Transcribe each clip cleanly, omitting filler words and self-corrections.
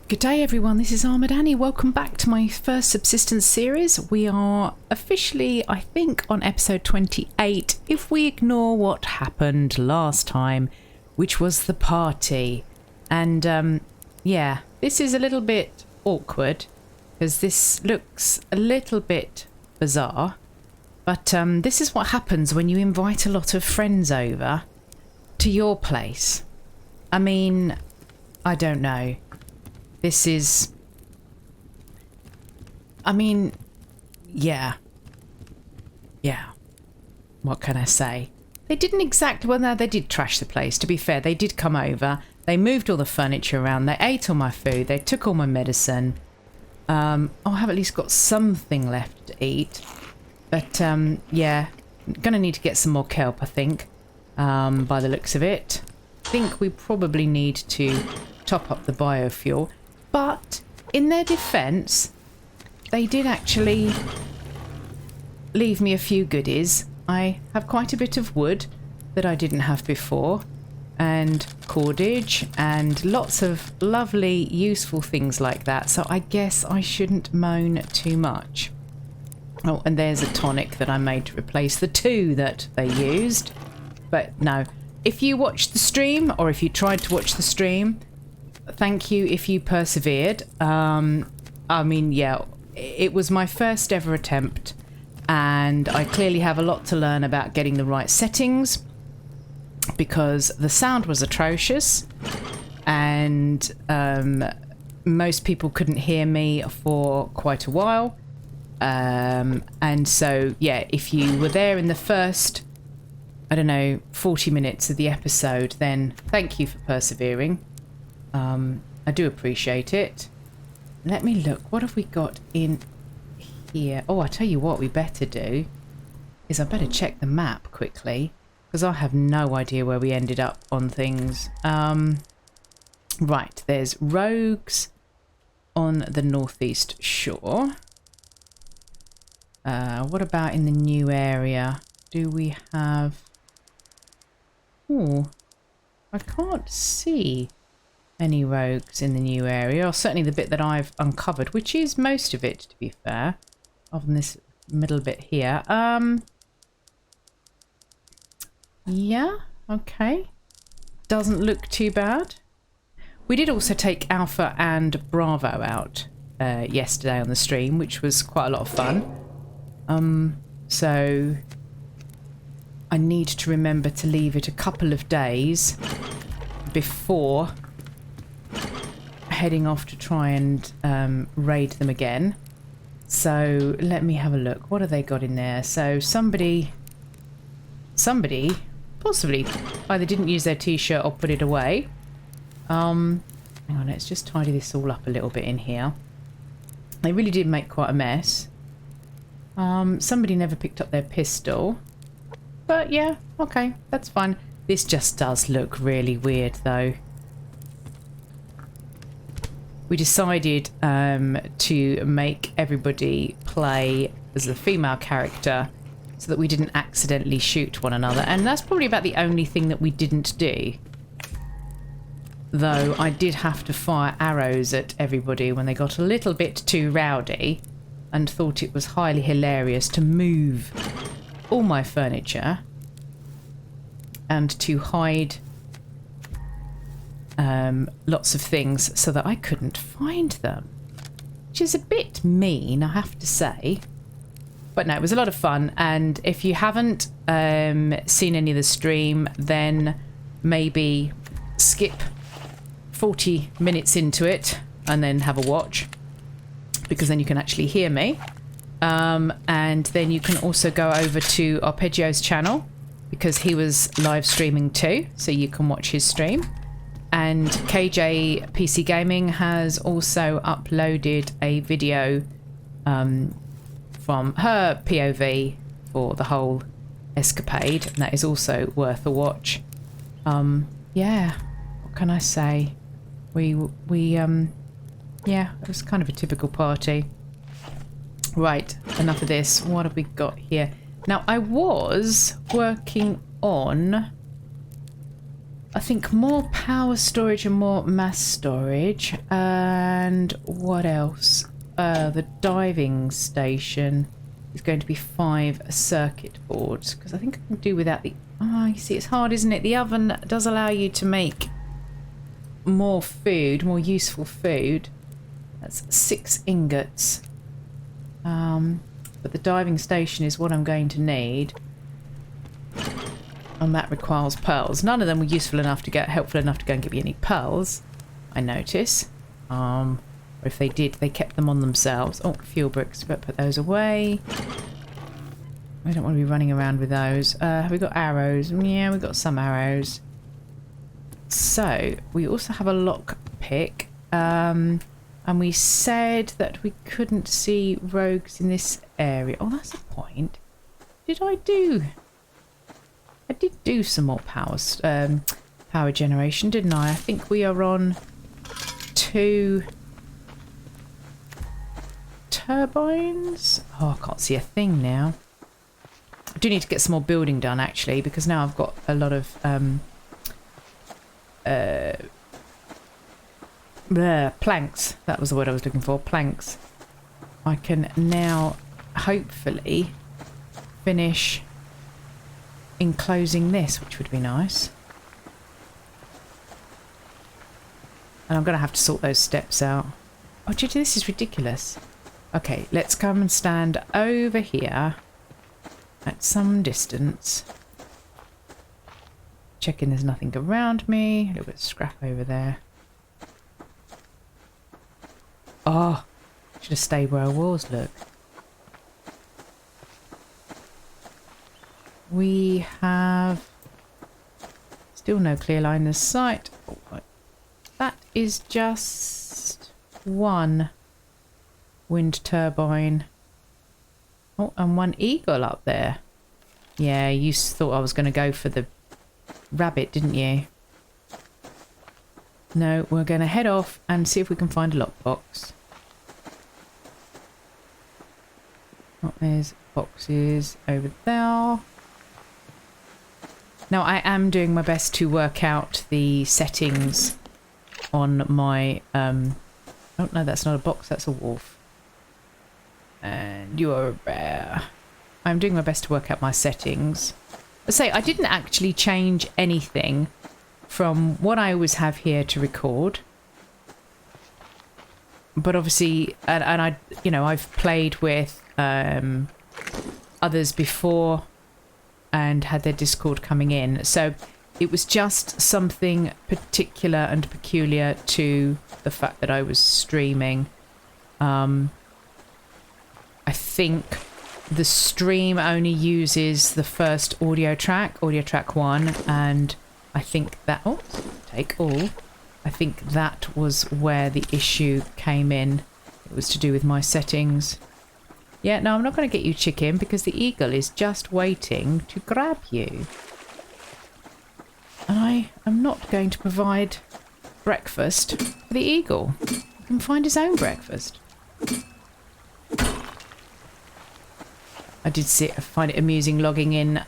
Good day everyone, this is Armoured Annie. Welcome back to my first Subsistence series. We are officially, I think, on episode 28, if we ignore what happened last time, which was the party. And yeah, this is a little bit awkward, because this looks a little bit bizarre. But this is what happens when you invite a lot of friends over to your place. I mean, I don't know. This is... I mean, yeah. Yeah. What can I say? They didn't exactly... Well, no, they did trash the place, to be fair. They did come over. They moved all the furniture around. They ate all my food. They took all my medicine. I have at least got something left to eat. But, yeah. Gonna need to get some more kelp, I think. By the looks of it. I think we probably need to top up the biofuel. But in their defence, they did actually leave me a few goodies. I have quite a bit of wood that I didn't have before, and cordage, and lots of lovely, useful things like that. So I guess I shouldn't moan too much. Oh, and there's a tonic that I made to replace the two that they used. But no, if you watched the stream, or if you tried to watch the stream, thank you if you persevered. I mean, yeah, it was my first ever attempt, and I clearly have a lot to learn about getting the right settings, because the sound was atrocious, and most people couldn't hear me for quite a while. And so, yeah, if you were there in the first, I don't know, 40 minutes of the episode, then thank you for persevering. I do appreciate it. Let me look. What have we got in here? Oh, I tell you what we better do is I better check the map quickly, because I have no idea where we ended up on things. Right, there's rogues on the northeast shore. What about in the new area? Do we have... Oh, I can't see any rogues in the new area, or certainly the bit that I've uncovered, which is most of it, to be fair, other than this middle bit here. Yeah, okay. Doesn't look too bad. We did also take Alpha and Bravo out yesterday on the stream, which was quite a lot of fun. So I need to remember to leave it a couple of days before heading off to try and raid them again. So let me have a look. What have they got in there? So somebody possibly either didn't use their t-shirt or put it away. Hang on, let's just tidy this all up a little bit in here. They really did make quite a mess. Somebody never picked up their pistol. But yeah, okay, that's fine. This just does look really weird though. We decided to make everybody play as a female character so that we didn't accidentally shoot one another. And that's probably about the only thing that we didn't do. Though I did have to fire arrows at everybody when they got a little bit too rowdy, and thought it was highly hilarious to move all my furniture and to hide lots of things so that I couldn't find them, which is a bit mean, I have to say. But no, it was a lot of fun, and if you haven't seen any of the stream, then maybe skip 40 minutes into it and then have a watch, because then you can actually hear me. And then you can also go over to Arpeggio's channel, because he was live streaming too, so you can watch his stream. And KJ PC Gaming has also uploaded a video from her POV for the whole escapade, and that is also worth a watch. Yeah, what can I say? Yeah, it was kind of a typical party. Right, enough of this. What have we got here? Now, I was working on I think more power storage and more mass storage. And what else? The diving station is going to be 5 circuit boards, because I think I can do without the... Oh, you see, it's hard, isn't it? The oven does allow you to make more food, more useful food. That's 6 ingots. But the diving station is what I'm going to need. And that requires pearls. None of them were useful enough to get, helpful enough to go and give me any pearls, I notice. Or if they did, they kept them on themselves. Oh, fuel bricks, but put those away. I don't want to be running around with those. Have we got arrows? Yeah, we've got some arrows. So, we also have a lock pick. And we said that we couldn't see rogues in this area. Oh, that's a point. Did I do... I did do some more power generation, didn't I? I think we are on 2 turbines. Oh, I can't see a thing now. I do need to get some more building done, actually, because now I've got a lot of planks. That was the word I was looking for. Planks. I can now hopefully finish enclosing this, which would be nice. And I'm going to have to sort those steps out. Oh, Gigi, this is ridiculous. Okay, let's come and stand over here at some distance. Checking there's nothing around me. A little bit of scrap over there. Oh, should have stayed where I was, look. We have still no clear line of sight. Oh, that is just 1 wind turbine. Oh, and 1 eagle up there. Yeah, you thought I was going to go for the rabbit, didn't you? No, we're going to head off and see if we can find a lockbox. Oh, there's boxes over there. Now, I am doing my best to work out the settings on my... Oh, no, that's not a box, that's a wolf. And you are a bear. I'm doing my best to work out my settings. I didn't actually change anything from what I always have here to record. But obviously, and I, you know, I've played with others before and had their Discord coming in. So it was just something particular and peculiar to the fact that I was streaming. I think the stream only uses the first audio track 1, and I think that... Oh, take all. I think that was where the issue came in. It was to do with my settings. Yeah, no, I'm not going to get you, chicken, because the eagle is just waiting to grab you. And I am not going to provide breakfast for the eagle. He can find his own breakfast. I did find it amusing logging in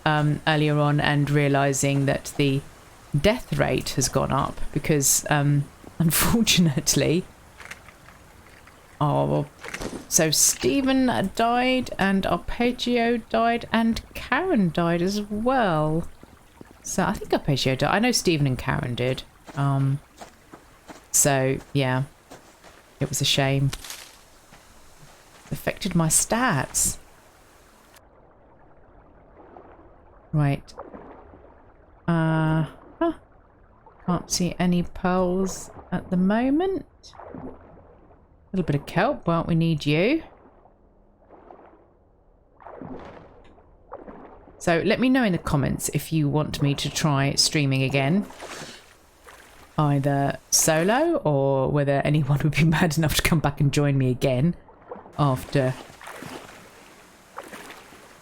earlier on and realising that the death rate has gone up because, unfortunately... Oh, so Stephen died and Arpeggio died and Karen died as well. So I think Arpeggio died. I know Stephen and Karen did. So, yeah. It was a shame. It affected my stats. Right. Can't see any pearls at the moment. A little bit of kelp. Well, we need you. So let me know in the comments if you want me to try streaming again. Either solo or whether anyone would be mad enough to come back and join me again after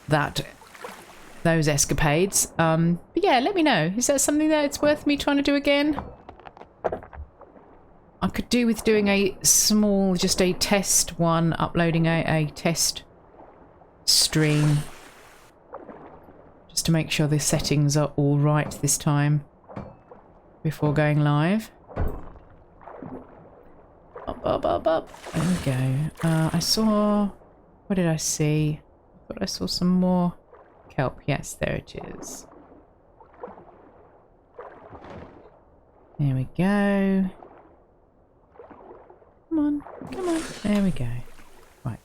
those escapades. But yeah, let me know. Is that something that it's worth me trying to do again? I could do with doing a small, just a test one, uploading a test stream. Just to make sure the settings are all right this time. before going live. Up. There we go. I saw... What did I see? I thought I saw some more kelp. Yes, there it is. There we go. Come on. There we go. Right.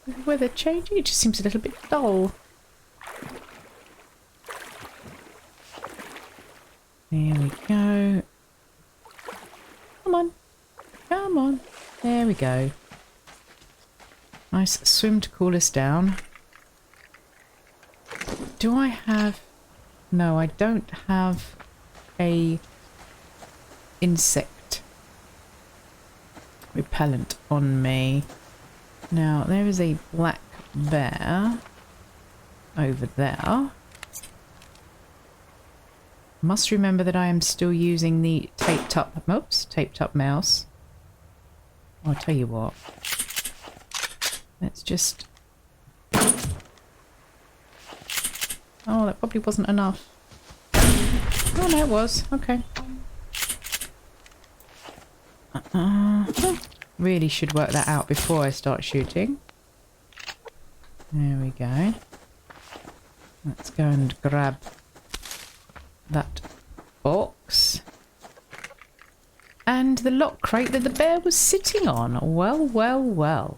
Is the weather changing? It just seems a little bit dull. There we go. Come on. There we go. Nice swim to cool us down. Do I have... No, I don't have a insect repellent on me. Now, there is a black bear over there. Must remember that I am still using the taped up mouse. I'll tell you what. Let's just... Oh, that probably wasn't enough. Oh, no, it was. Okay. Really should work that out before I start shooting. There we go. Let's go and grab that box. And the lock crate that the bear was sitting on. Well.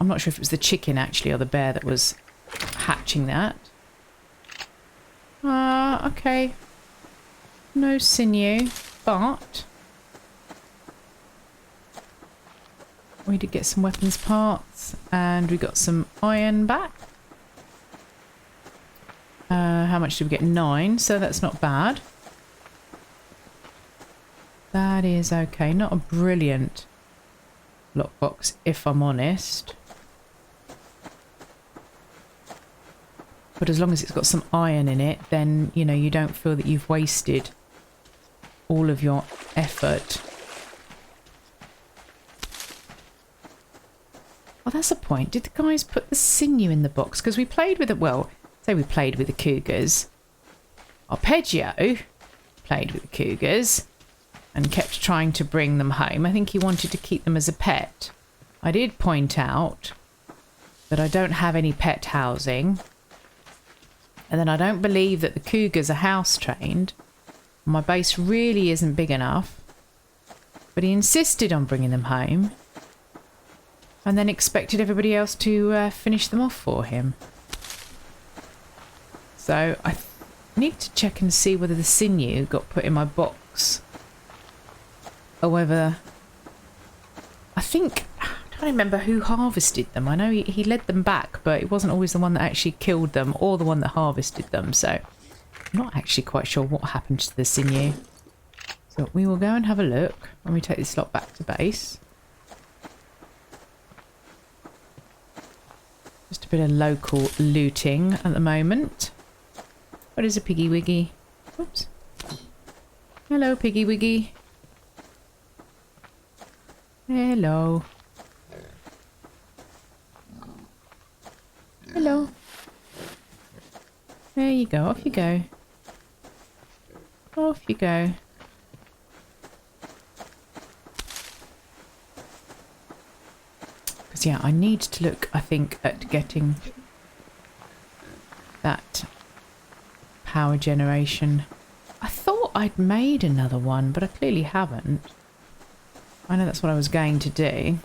I'm not sure if it was the chicken actually or the bear that was hatching that. Okay. No sinew, but we did get some weapons parts and we got some iron back. How much did we get? 9, so that's not bad. That is okay. Not a brilliant lockbox, if I'm honest. But as long as it's got some iron in it, then, you know, you don't feel that you've wasted all of your effort. Oh, that's a point. Did the guys put the sinew in the box? Because we played with it, well, say we played with the cougars. Arpeggio played with the cougars and kept trying to bring them home. I think he wanted to keep them as a pet. I did point out that I don't have any pet housing. And then I don't believe that the cougars are house trained. My base really isn't big enough. But he insisted on bringing them home. And then expected everybody else to finish them off for him. So I need to check and see whether the sinew got put in my box. Or whether... I think... I don't remember who harvested them. I know he led them back, but it wasn't always the one that actually killed them or the one that harvested them. So I'm not actually quite sure what happened to the sinew. So we will go and have a look when we take this lot back to base. Just a bit of local looting at the moment. What is a piggy wiggy? Oops. Hello, piggy wiggy. Hello. Hello. There you go. Off you go. Off you go. Because, yeah, I need to look, I think, at getting that power generation. I thought I'd made another one, but I clearly haven't. I know that's what I was going to do.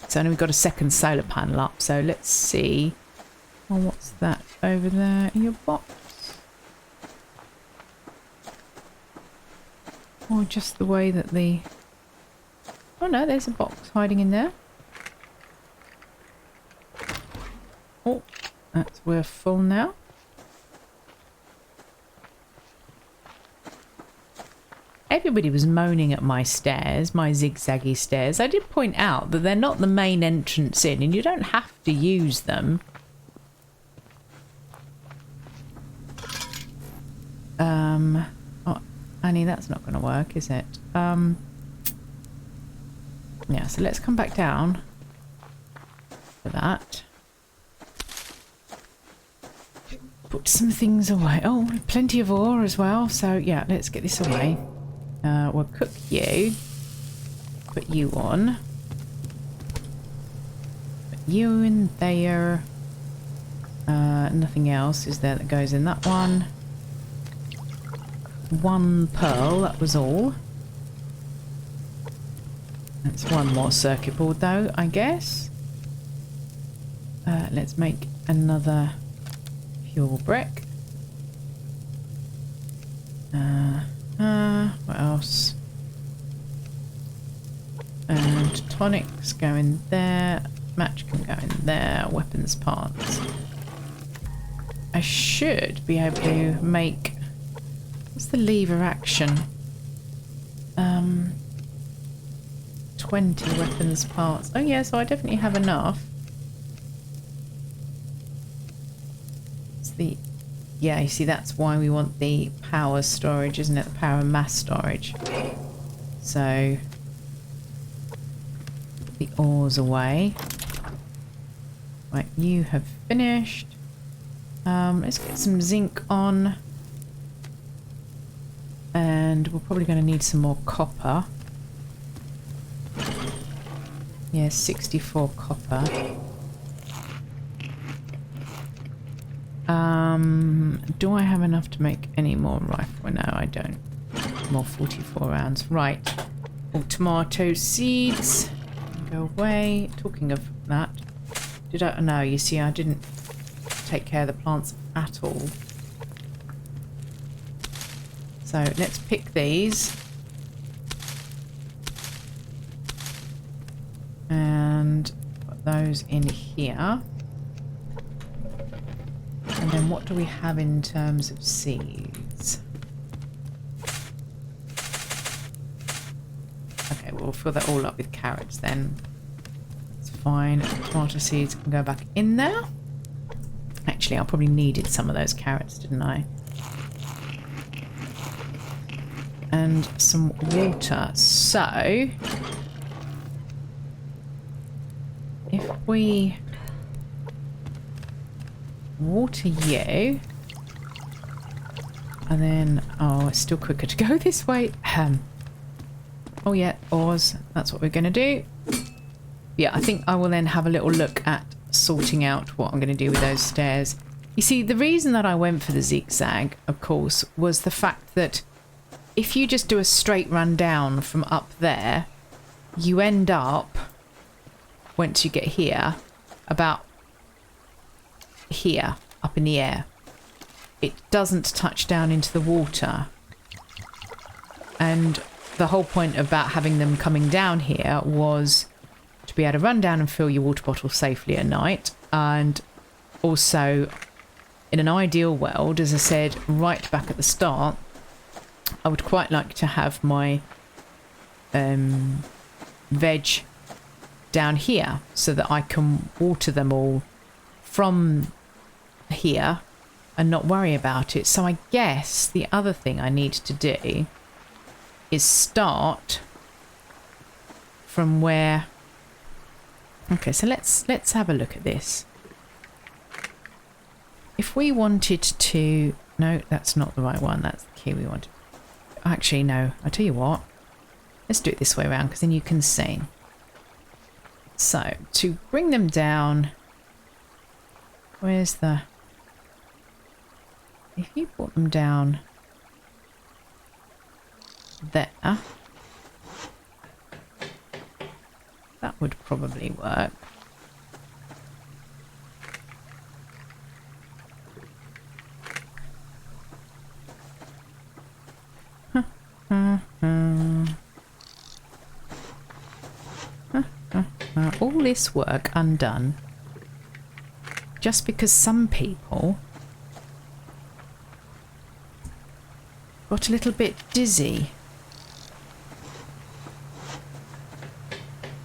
So now we've got a second solar panel up, so let's see. Oh, what's that over there in your box? Or just the way that the... Oh no, there's a box hiding in there. Oh, that's we're full now. Everybody was moaning at my stairs, my zigzaggy stairs. I did point out that they're not the main entrance in and you don't have to use them. Oh, Annie, that's not going to work, is it? Yeah, so let's come back down for that. put some things away. Oh, plenty of ore as well. So yeah, let's get this away. We'll cook you. Put you on. Put you in there. Nothing else is there that goes in that one. One pearl, that was all. That's one more circuit board though, I guess. Let's make another fuel brick. What else? And tonics go in there. Match can go in there. Weapons parts. I should be able to make... What's the lever action? 20 weapons parts. Oh yeah, so I definitely have enough. It's the... Yeah, you see, that's why we want the power storage, isn't it? The power and mass storage. So... Put the ores away. Right, you have finished. Let's get some zinc on. And we're probably going to need some more copper. Yeah, 64 copper. Do I have enough to make any more rifle? No, I don't. More 44 rounds. Right. All tomato seeds. Go away. Talking of that. Did I? No, you see, I didn't take care of the plants at all. So let's pick these. And put those in here. And then what do we have in terms of seeds? Okay, we'll fill that all up with carrots then. It's fine. Tomato seeds can go back in there. Actually, I probably needed some of those carrots, didn't I? And some water. So, if we water you, and then, oh, it's still quicker to go this way. Oh yeah, ores, that's what we're going to do. Yeah, I think I will then have a little look at sorting out what I'm going to do with those stairs. You see, the reason that I went for the zigzag, of course, was the fact that if you just do a straight run down from up there, you end up, once you get here, about here, up in the air. It doesn't touch down into the water. And the whole point about having them coming down here was to be able to run down and fill your water bottle safely at night. And also, in an ideal world, as I said right back at the start, I would quite like to have my veg down here so that I can water them all from here and not worry about it. So I guess the other thing I need to do is start from where... Okay, so let's have a look at this. If we wanted to... No, that's not the right one. That's the key we wanted. Actually, no. I tell you what. Let's do it this way around, because then you can see. So, to bring them down... Where's the... If you brought them down... there... That would probably work. All this work undone just because some people got a little bit dizzy.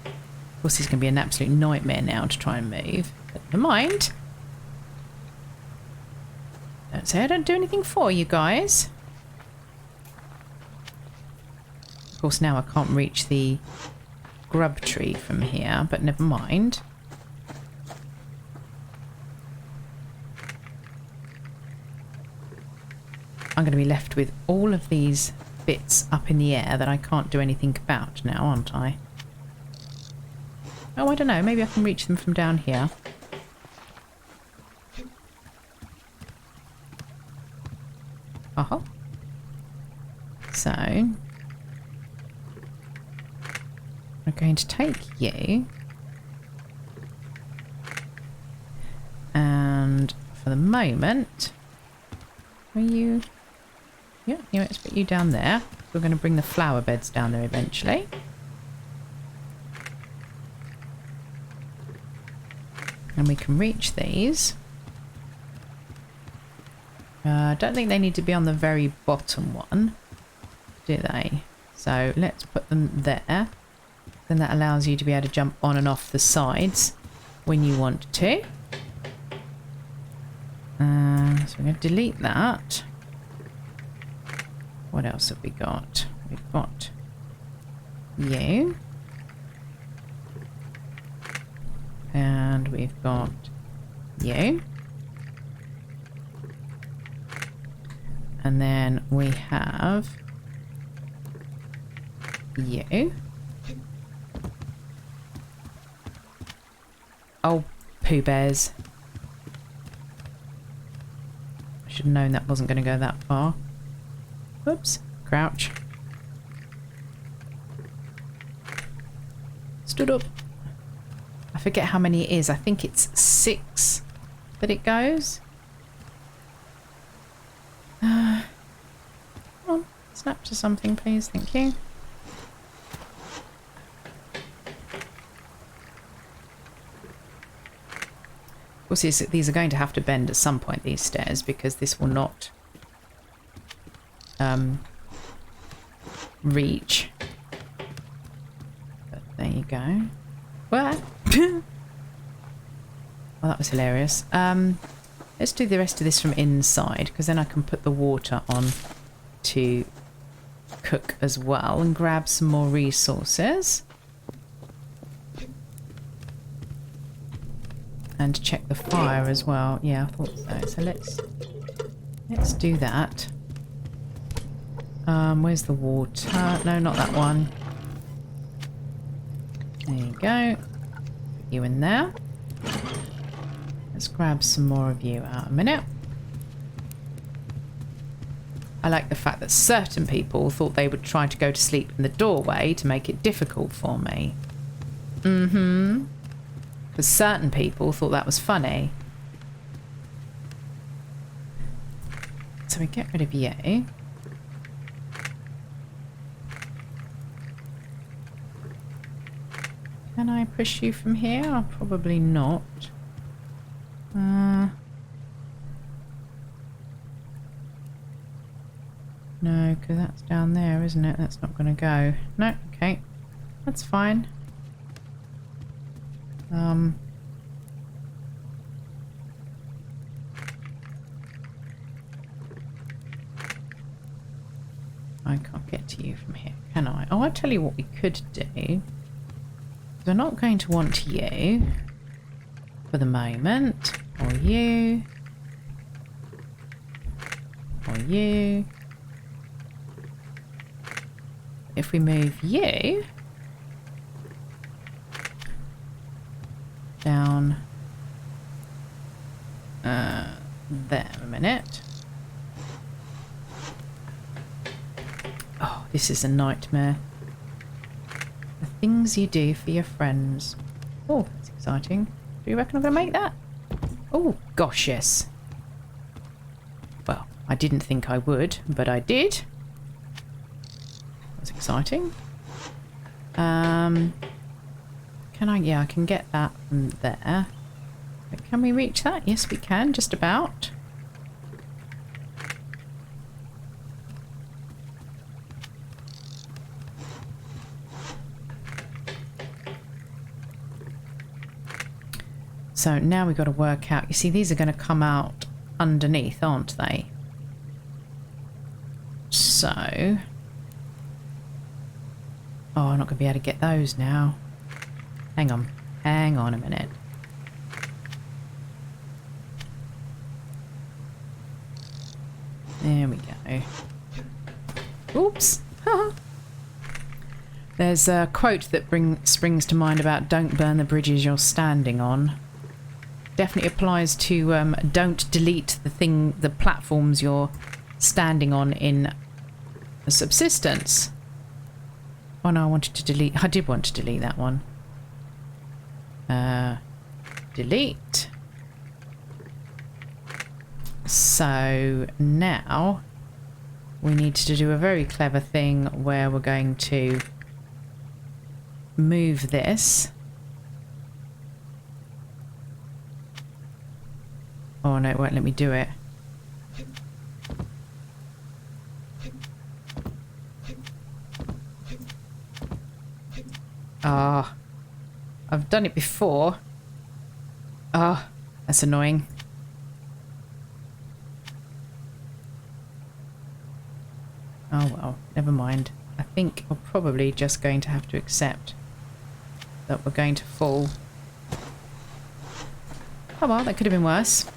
Of course, it's going to be an absolute nightmare now to try and move. But never mind. Don't say I don't do anything for you guys. Of course, now I can't reach the grub tree from here, but never mind. I'm going to be left with all of these bits up in the air that I can't do anything about now, aren't I? Oh, I don't know. Maybe I can reach them from down here. Uh-huh. So, I'm going to take you. And for the moment, are you... Yeah, let's put you down there. We're going to bring the flower beds down there eventually. And we can reach these. I don't think they need to be on the very bottom one, do they? So let's put them there. Then that allows you to be able to jump on and off the sides when you want to. So we're going to delete that. What else have we got? We've got you. And we've got you. And then we have you. Oh, Pooh Bears. I should have known that wasn't going to go that far. Whoops. Crouch. Stood up. I forget how many it is. I think it's 6 that it goes. Come on. Snap to something, please. Thank you. Of course, these are going to have to bend at some point, these stairs, because this will not reach. But there you go. What? Well, that was hilarious. Let's do the rest of this from inside, because then I can put the water on to cook as well and grab some more resources. And check the fire as well. Yeah, I thought so. So let's do that. Where's the water? No, not that one. There you go. Put you in there. Let's grab some more of you out a minute. I like the fact that certain people thought they would try to go to sleep in the doorway to make it difficult for me. Mm-hmm. Because certain people thought that was funny. So we get rid of you. Can I push you from here? Probably not. No, because that's down there, isn't it? That's not going to go. No, okay. That's fine. I can't get to you from here, can I? Oh, I'll tell you what we could do. We're not going to want you for the moment. Or you. Or you. If we move you down there a minute. Oh, this is a nightmare. The things you do for your friends. Oh, that's exciting. Do you reckon I'm going to make that? Oh, gosh, yes. Well, I didn't think I would, but I did. That's exciting. Can I? Yeah, I can get that from there. But can we reach that? Yes, we can, just about. So now we've got to work out. You see, these are going to come out underneath, aren't they? So... Oh, I'm not going to be able to get those now. Hang on. Hang on a minute. There we go. Oops. There's a quote that springs to mind about don't burn the bridges you're standing on. Definitely applies to don't delete the platforms you're standing on in a subsistence. Oh no, I did want to delete that one. Delete. So now we need to do a very clever thing where we're going to move this. Oh no, it won't let me do it. Ah, I've done it before. Ah, that's annoying. Oh well, never mind. I think we're probably just going to have to accept that we're going to fall. Oh well, that could have been worse.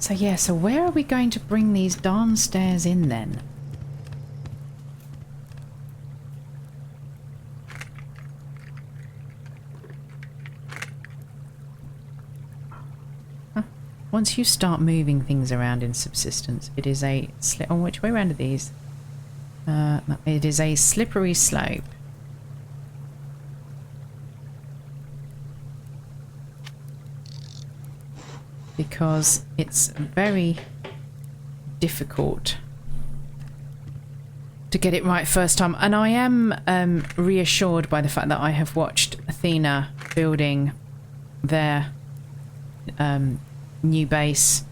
So yeah, so where are we going to bring these darn stairs in then? Once you start moving things around in Subsistence, it is a oh, which way around are these? It is a slippery slope. Because it's very difficult to get it right first time. And I am reassured by the fact that I have watched Athena building their new base,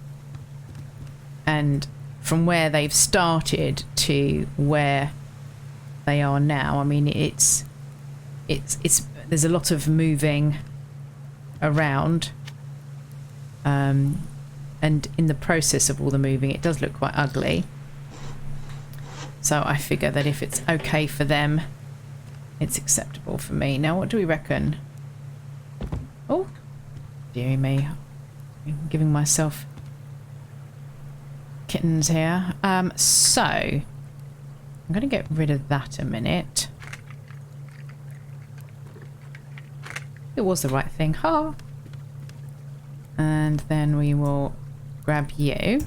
and from where they've started to where they are now, I mean it's there's a lot of moving around, and in the process of all the moving it does look quite ugly, so I figure that if it's okay for them it's acceptable for me. Now what do we reckon? Oh dearie me, I'm giving myself kittens here. So I'm going to get rid of that a minute. It was the right thing. Ha! And then we will grab you.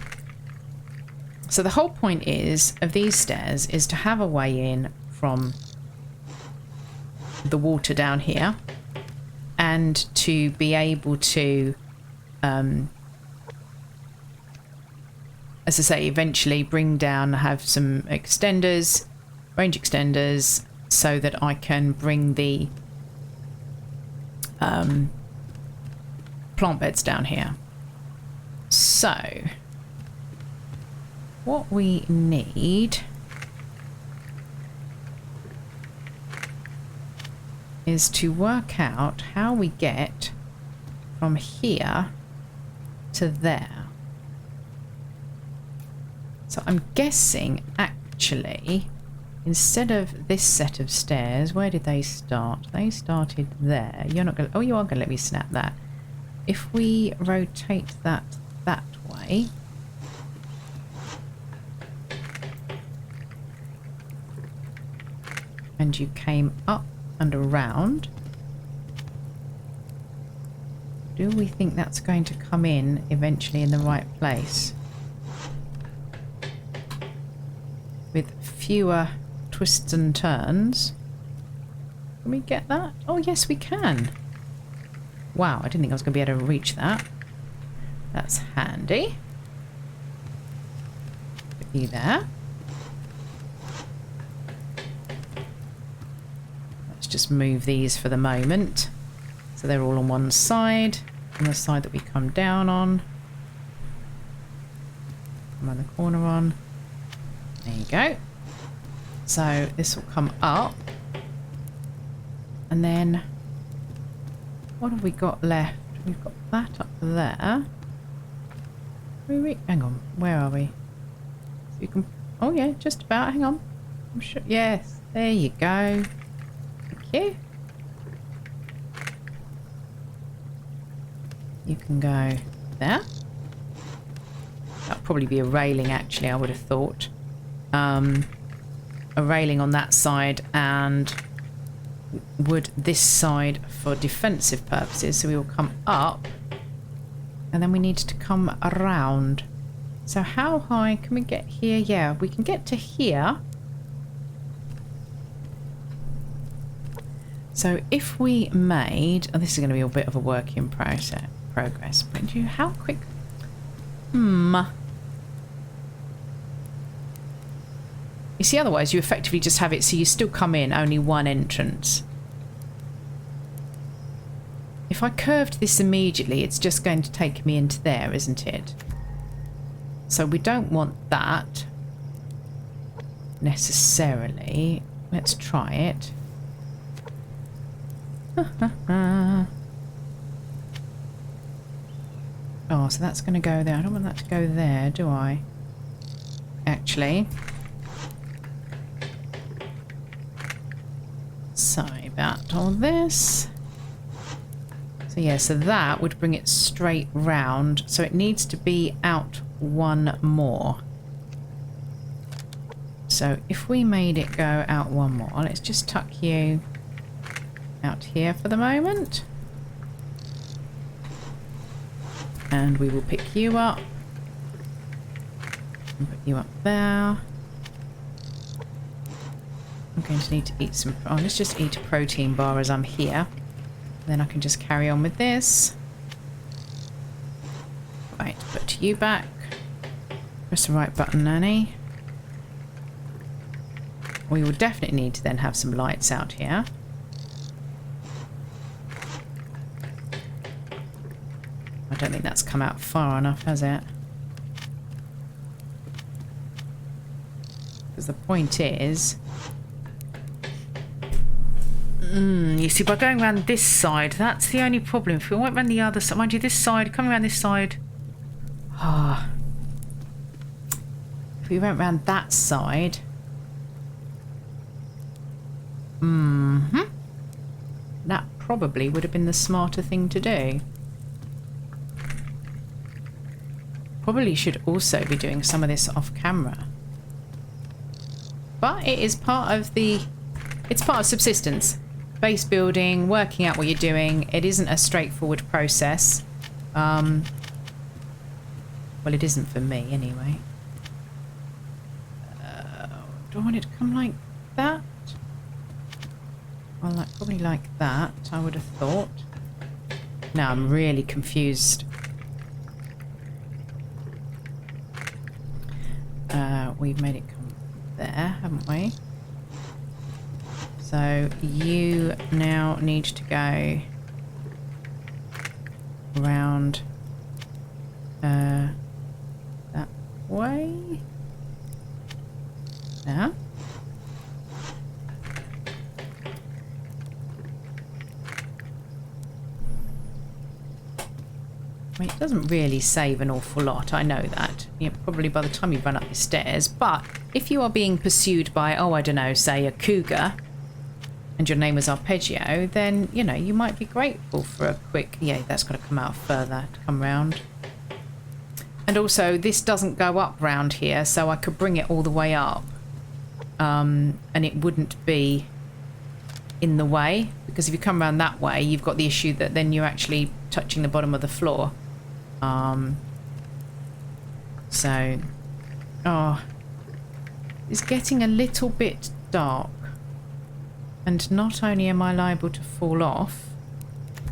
So the whole point of these stairs is to have a way in from the water down here, and to be able to as I say, eventually bring down, have some extenders, range extenders, so that I can bring the plant beds down here. So what we need is to work out how we get from here to there. So I'm guessing actually instead of this set of stairs, where did they start? They started there. You're not gonna, oh you are gonna let me snap that. If we rotate that way, and you came up and around, do we think that's going to come in eventually in the right place? With fewer twists and turns. Can we get that? Oh yes we can. Wow, I didn't think I was going to be able to reach that. That's handy. Put you there. Let's just move these for the moment. So they're all on one side. On the side that we come down on. Come on the corner on. There you go. So this will come up. And then what have we got left? We've got that up there. Hang on, where are we? So you can, oh yeah, just about, hang on. I'm sure, yes, there you go. Thank you. You can go There. That'll probably be a railing, actually, I would have thought. A railing on that side and wood this side for defensive purposes. So we will come up and then we need to come around. So how high can we get here? Yeah, we can get to here. So if we made... Oh, this is going to be a bit of a work in progress. But how quick... You see, otherwise you effectively just have it so you still come in only one entrance. If I curved this immediately, it's just going to take me into there, isn't it? So we don't want that necessarily. Let's try it. Oh, so that's going to go there. I don't want that to go there, do I? Actually. Sorry about all this. So yeah, so that would bring it straight round. So it needs to be out one more. So if we made it go out one more, let's just tuck you out here for the moment. And we will pick you up. And put you up there. I'm going to need to eat some... Oh, let's just eat a protein bar as I'm here. Then I can just carry on with this. Right, put you back. Press the right button, Nanny. We will definitely need to then have some lights out here. I don't think that's come out far enough, has it? Because the point is... you see, by going around this side, that's the only problem. If we went around the other side, mind you, this side, coming around this side... Ah. If we went around that side... That probably would have been the smarter thing to do. Probably should also be doing some of this off camera. But it is part of the... It's part of subsistence. Base building, working out what you're doing. It isn't a straightforward process. Well, it isn't for me anyway. Do I want it to come like that? Well, probably like that, I would have thought. Now I'm really confused. We've made it come there, haven't we? So you now need to go around that way. Now. I mean, it doesn't really save an awful lot, I know that. Probably by the time you run up the stairs. But if you are being pursued by, oh, I don't know, say a cougar, and your name was Arpeggio, then, you know, you might be grateful for a quick... Yeah, that's got to come out further to come round. And also, this doesn't go up round here, so I could bring it all the way up. And it wouldn't be in the way, because if you come around that way, you've got the issue that then you're actually touching the bottom of the floor. So, it's getting a little bit dark. And not only am I liable to fall off,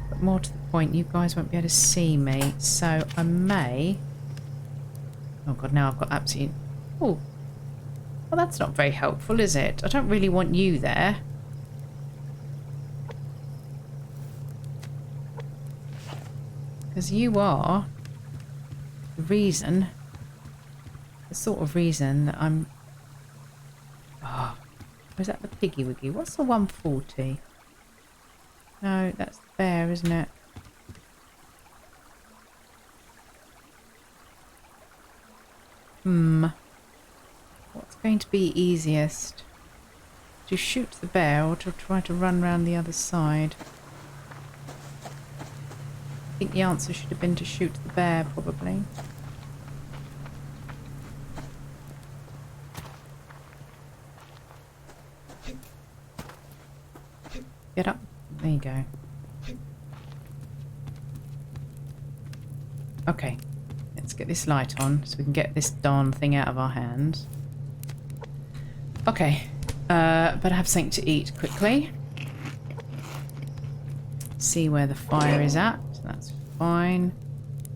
but more to the point, you guys won't be able to see me. So I may... Oh god, now I've got absolutely... Oh, well, that's not very helpful, is it? I don't really want you there. Because you are the reason, the sort of reason that I'm... Oh, is that the Piggy Wiggy? What's the 140? No, that's the bear, isn't it? What's going to be easiest? To shoot the bear or to try to run round the other side? I think the answer should have been to shoot the bear, probably. Get up. There you go. Okay. Let's get this light on so we can get this darn thing out of our hands. Okay. Better have something to eat quickly. See where the fire is at. That's fine.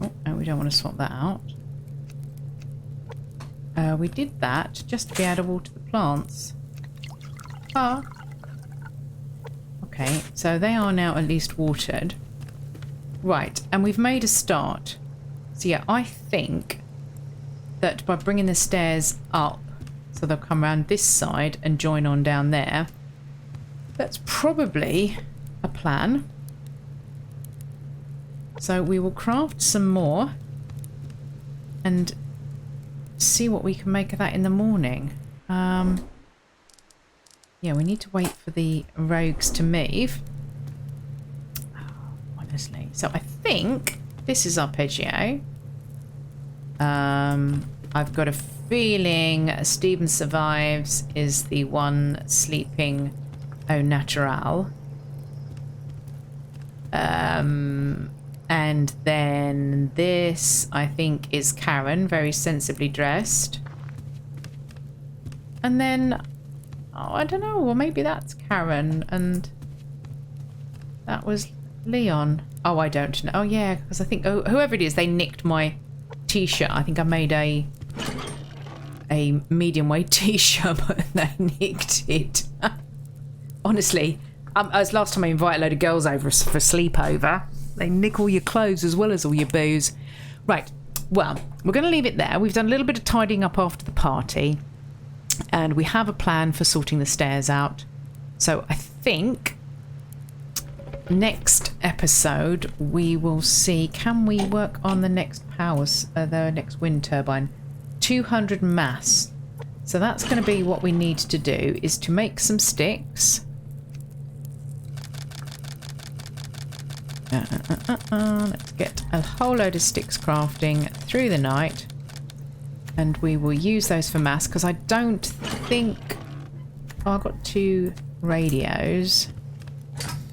Oh, no, we don't want to swap that out. We did that just to be able to water the plants. Ah. Okay, so they are now at least watered. Right, and we've made a start. So yeah, I think that by bringing the stairs up, so they'll come around this side and join on down there, that's probably a plan. So we will craft some more and see what we can make of that in the morning. Yeah, we need to wait for the rogues to move. Oh, honestly. So I think this is arpeggio. I've got a feeling Stephen Survives is the one sleeping au natural. And then this, I think, is Karen, very sensibly dressed. And then, oh, I don't know, or maybe that's Karen, and that was Leon. Oh, I don't know. Oh, yeah, because I think, oh, whoever it is, they nicked my t-shirt. I think I made a medium weight t-shirt, but they nicked it. Honestly, as last time I invited a load of girls over for a sleepover, they nick all your clothes as well as all your booze. Right, well, we're going to leave it there. We've done a little bit of tidying up after the party, and we have a plan for sorting the stairs out. So I think next episode we will see, can we work on the next the next wind turbine? 200 mass. So that's going to be what we need to do, is to make some sticks. Let's get a whole load of sticks crafting through the night, and we will use those for mass, because I don't think... Oh, I've got 2 radios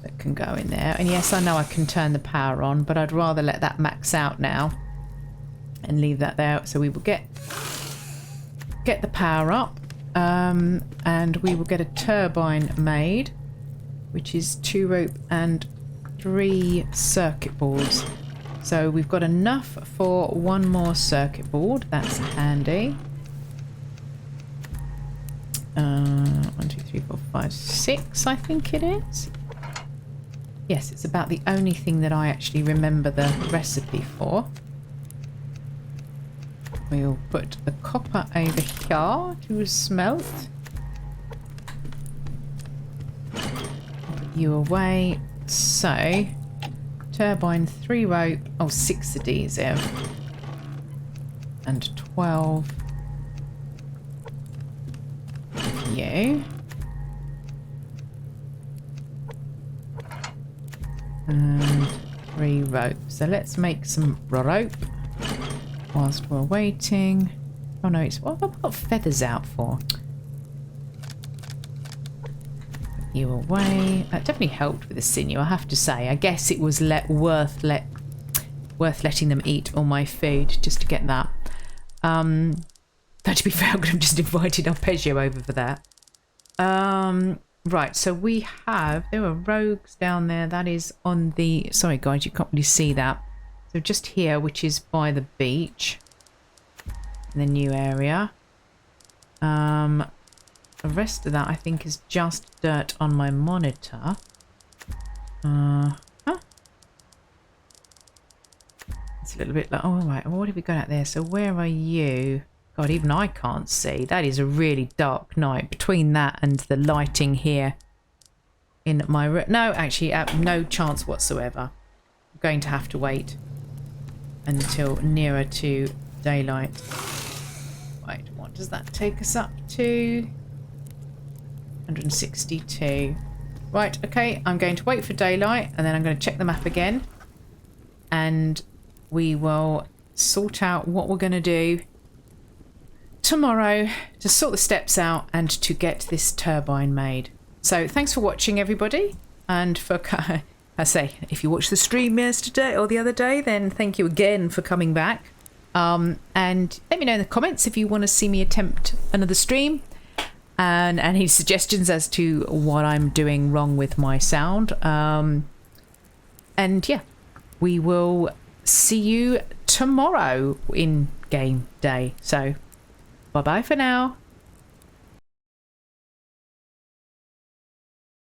that can go in there, and yes, I know I can turn the power on, but I'd rather let that max out now and leave that there. So we will get the power up, and we will get a turbine made, which is 2 rope and 3 circuit boards. So we've got enough for 1 more circuit board. That's handy. 1, 2, 3, 4, 5, 6, I think it is. Yes, it's about the only thing that I actually remember the recipe for. We'll put the copper over here to smelt. Put you away. So, turbine 3 rope, 6 adhesive, and 12 you. And 3 rope. So let's make some rope whilst we're waiting. Oh no, it's what have I got feathers out for? You away. That definitely helped with the sinew, I have to say. I guess it was worth letting them eat all my food just to get that. Though to be fair, I could have just invited Arpeggio over for that. Right, so we have... There are rogues down there. That is on the... Sorry, guys, you can't really see that. So just here, which is by the beach. In the new area. The rest of that, I think, is just dirt on my monitor. It's a little bit like... Oh, right. What have we got out there? So where are you? God, even I can't see. That is a really dark night. Between that and the lighting here in my room. No, actually, no chance whatsoever. I'm going to have to wait until nearer to daylight. Right, what does that take us up to? 162. Right, okay, I'm going to wait for daylight, and then I'm going to check the map again. and we will sort out what we're going to do tomorrow to sort the steps out and to get this turbine made. So thanks for watching, everybody, and for I say, if you watched the stream yesterday or the other day, then thank you again for coming back. And let me know in the comments if you want to see me attempt another stream, and any suggestions as to what I'm doing wrong with my sound. And yeah, we will see you tomorrow in game day. So bye bye for now.